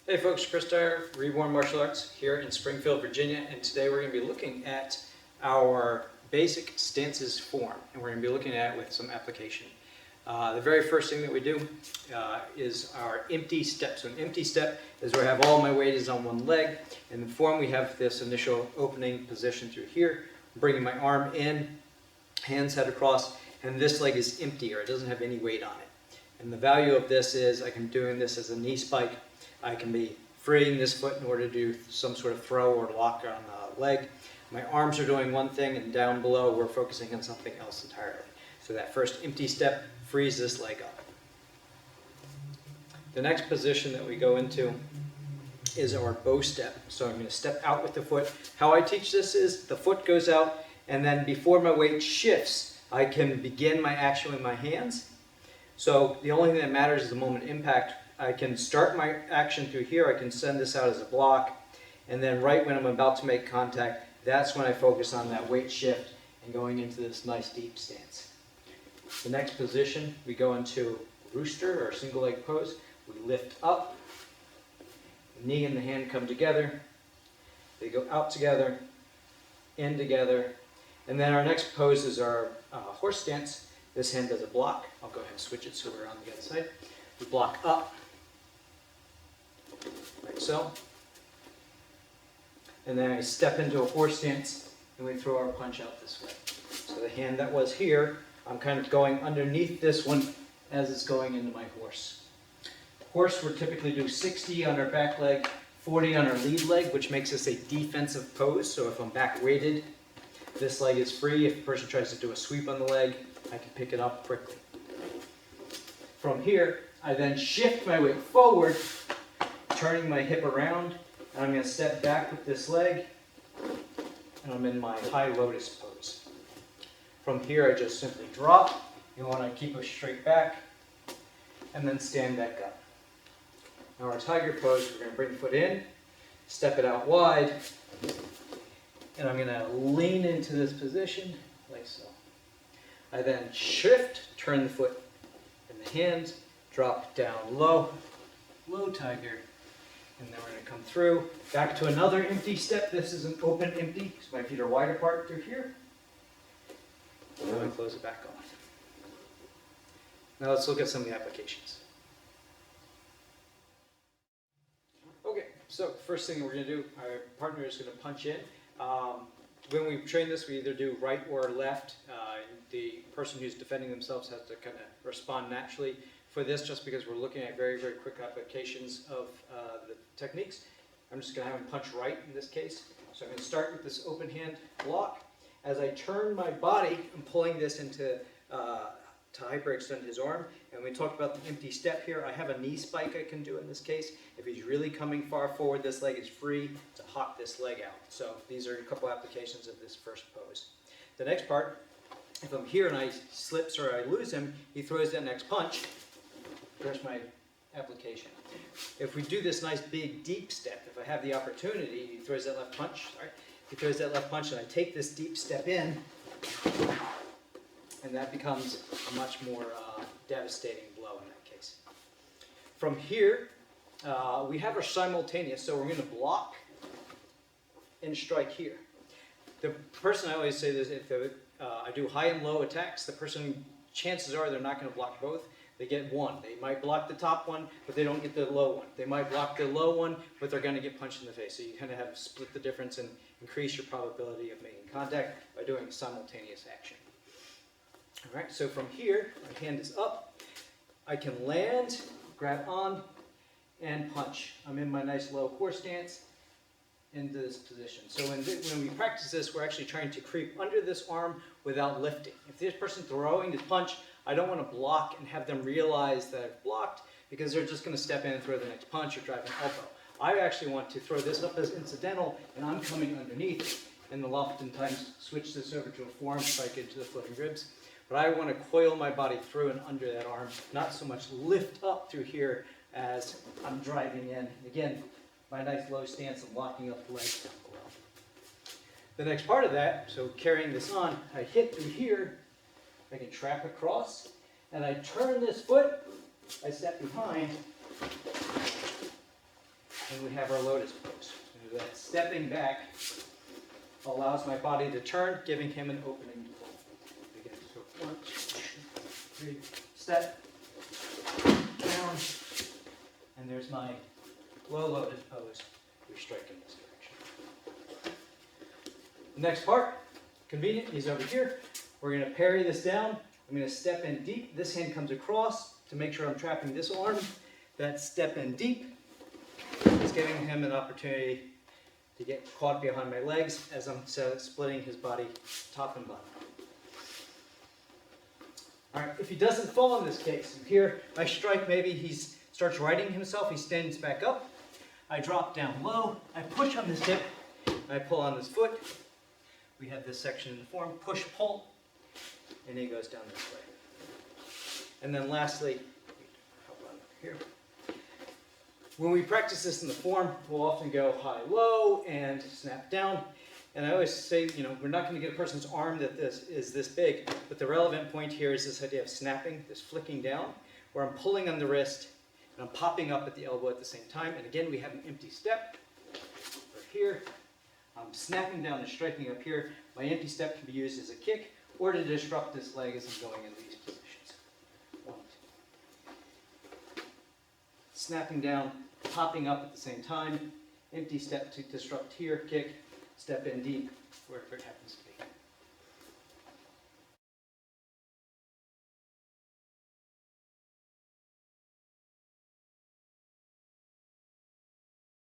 Hey folks, Chris Dyer, Reborn Martial Arts here in Springfield, Virginia, and today we're going to be looking at our basic stances form, and we're going to be looking at it with some application. The very first thing that we do is our empty step. So an empty step is where I have all my weight is on one leg. In the form we have this initial opening position through here, bringing my arm in, hands head across, and this leg is empty or it doesn't have any weight on it. And the value of this is I can be doing this as a knee spike. I can be freeing this foot in order to do some sort of throw or lock on the leg. My arms are doing one thing, and down below we're focusing on something else entirely. So that first empty step frees this leg up. The next position that we go into is our bow step. So I'm going to step out with the foot. How I teach this is the foot goes out, and then before my weight shifts, I can begin my action with my hands. So the only thing that matters is the moment impact. I can start my action through here, I can send this out as a block, and then right when I'm about to make contact, that's when I focus on that weight shift and going into this nice deep stance. The next position, we go into rooster or single leg pose. We lift up, the knee and the hand come together, they go out together, in together, and then our next pose is our horse stance. This hand does a block. I'll go ahead and switch it so we're on the other side. We block up, like so. And then I step into a horse stance and we throw our punch out this way. So the hand that was here, I'm kind of going underneath this one as it's going into my horse. Horse, we're typically do 60 on our back leg, 40 on our lead leg, which makes this a defensive pose. So if I'm back weighted, this leg is free. If the person tries to do a sweep on the leg, I can pick it up quickly. From here, I then shift my weight forward, turning my hip around, and I'm going to step back with this leg, and I'm in my high lotus pose. From here, I just simply drop. You want to keep a straight back, and then stand back up. Now our tiger pose, we're going to bring the foot in, step it out wide, and I'm going to lean into this position, like so. I then shift, turn the foot in the hands, drop down low, low tiger, and then we're going to come through, back to another empty step. This is an open empty, so my feet are wide apart through here. And then we close it back off. Now let's look at some of the applications. Okay, so first thing we're going to do, our partner is going to punch in. When we train this, we either do right or left. The person who's defending themselves has to kind of respond naturally. For this, just because we're looking at very, very quick applications of the techniques, I'm just going to have him punch right in this case. So I'm going to start with this open hand block. As I turn my body, I'm pulling this into to hyperextend his arm. And we talked about the empty step here. I have a knee spike I can do in this case. If he's really coming far forward, this leg is free to hop this leg out. So these are a couple applications of this first pose. The next part, if I'm here and I slips or I lose him, he throws that next punch. There's my application. If we do this nice big deep step, if I have the opportunity, he throws that left punch, he throws that left punch and I take this deep step in, and that becomes a much more devastating blow in that case. From here, we have our simultaneous, so we're going to block and strike here. The person, I always say this, if I do high and low attacks, the person, chances are they're not going to block both. They get one. They might block the top one, but they don't get the low one. They might block the low one, but they're going to get punched in the face. So you kind of have to split the difference and increase your probability of making contact by doing simultaneous action. All right, so from here, my hand is up. I can land, grab on, and punch. I'm in my nice low horse stance into this position. So when we practice this, we're actually trying to creep under this arm without lifting. If this person's throwing this punch, I don't want to block and have them realize that I've blocked, because they're just going to step in and throw the next punch or drive an elbow. I actually want to throw this up as incidental, and I'm coming underneath, and I'll oftentimes switch this over to a forearm strike into the floating ribs. But I want to coil my body through and under that arm, not so much lift up through here as I'm driving in. And again, my nice low stance of locking up the legs down below. The next part of that, so carrying this on, I hit through here, I can trap across, and I turn this foot, I step behind, And we have our lotus pose. So that stepping back allows my body to turn, giving him an opening to pull. Again, so 1, 2, 3, step, down, and there's my low lotus pose. We strike in this direction. The next part, convenient, is over here. We're going to parry this down. I'm going to step in deep. This hand comes across to make sure I'm trapping this arm. That step in deep is giving him an opportunity to get caught behind my legs as I'm splitting his body top and bottom. All right, if he doesn't fall in this case, here I strike, maybe he starts righting himself, he stands back up. I drop down low, I push on this hip, I pull on this foot. We have this section in the form, push, pull, and he goes down this way. And then lastly, here. When we practice this in the form, we'll often go high, low, and snap down. And I always say, we're not going to get a person's arm that is this big, but the relevant point here is this idea of snapping, this flicking down, where I'm pulling on the wrist, and I'm popping up at the elbow at the same time. And again, we have an empty step. We're here. I'm snapping down and striking up here. My empty step can be used as a kick or to disrupt this leg as I'm going in these positions. 1, 2. Snapping down, popping up at the same time. Empty step to disrupt here, kick, step in deep, wherever it happens to be.